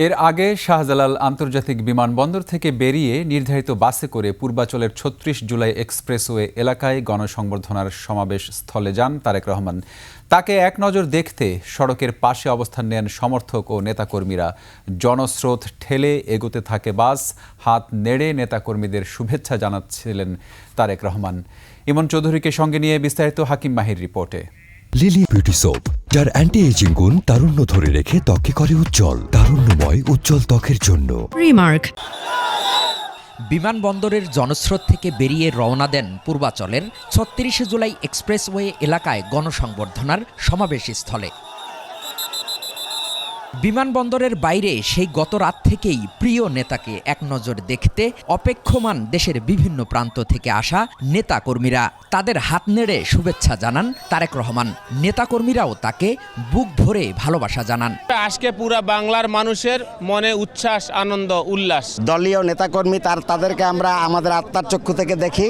এর আগে শাহজালাল আন্তর্জাতিক বিমানবন্দর থেকে বেরিয়ে নির্ধারিত বাসে করে পূর্বাচলের ৩৬ জুলাই এক্সপ্রেসওয়ে এলাকায় গণসংবর্ধনার সমাবেশ স্থলে যান তারেক রহমান। তাকে এক নজর দেখতে সড়কের পাশে অবস্থান নেন সমর্থক ও নেতাকর্মীরা। জনস্রোত ঠেলে এগোতে থাকে বাস, হাত নেড়ে নেতাকর্মীদের শুভেচ্ছা জানাচ্ছিলেন তারেক রহমান। ইমন চৌধুরীকে সঙ্গে নিয়ে বিস্তারিত হাকিম মাহির রিপোর্টে। লিলি বিউটি সোপ, যার অ্যান্টি এজিং গুণ তারুণ্য ধরে রেখে ত্বককে করে উজ্জ্বল। তারুণ্যময় উজ্জ্বল ত্বকের জন্য রিমার্ক। বিমানবন্দরের জনস্রোত থেকে বেরিয়ে রওনা দেন পূর্বাচলের ৩৬ জুলাই এক্সপ্রেসওয়ে এলাকায় গণসংবর্ধনার সমাবেশ স্থলে। বিমানবন্দরের বাইরে সেই গত রাত থেকেই প্রিয় নেতাকে এক নজর দেখতে অপেক্ষমান দেশের বিভিন্ন প্রান্ত থেকে আসা নেতাকর্মীরা। তাদের হাত নেড়ে শুভেচ্ছা জানান তারেক রহমান। নেতাকর্মীরাও তাকে বুক ভরে ভালোবাসা জানান। আজকে পুরা বাংলার মানুষের মনে উচ্ছ্বাস, আনন্দ, উল্লাস। দলীয় নেতাকর্মী তাদেরকে আমরা আমাদের আত্মার চক্ষু থেকে দেখি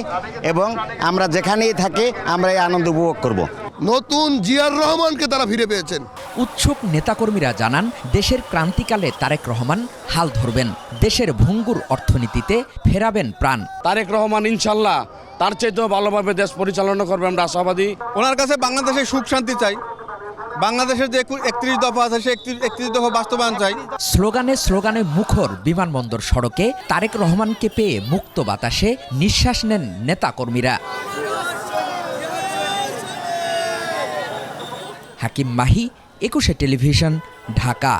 এবং আমরা যেখানেই থাকি আমরা এই আনন্দ উপভোগ করব। নতুন জিয়ার রহমানকে তারা ফিরে পেয়েছেন। উৎসুক নেতাকর্মীরা জানান, দেশের ক্রান্তিকালে তারেক রহমান হাল ধরবেন, দেশের ভঙ্গুর অর্থনীতিতে ফেরাবেন প্রাণ। তারেক রহমান ইনশাল্লাহ তার চাইতেও ভালোভাবে দেশ পরিচালনা করবে, আমরা আশাবাদী। ওনার কাছে বাংলাদেশের সুখ শান্তি চাই, বাংলাদেশের যে 31 দফা আছে সে 31 দফা বাস্তবায়ন চাই। স্লোগানে স্লোগানে মুখর বিমানবন্দর সড়কে তারেক রহমানকে পেয়ে মুক্ত বাতাসে নিঃশ্বাস নেন নেতাকর্মীরা। হাকিম মাহি, ২১ টেলিভিশন, ঢাকা।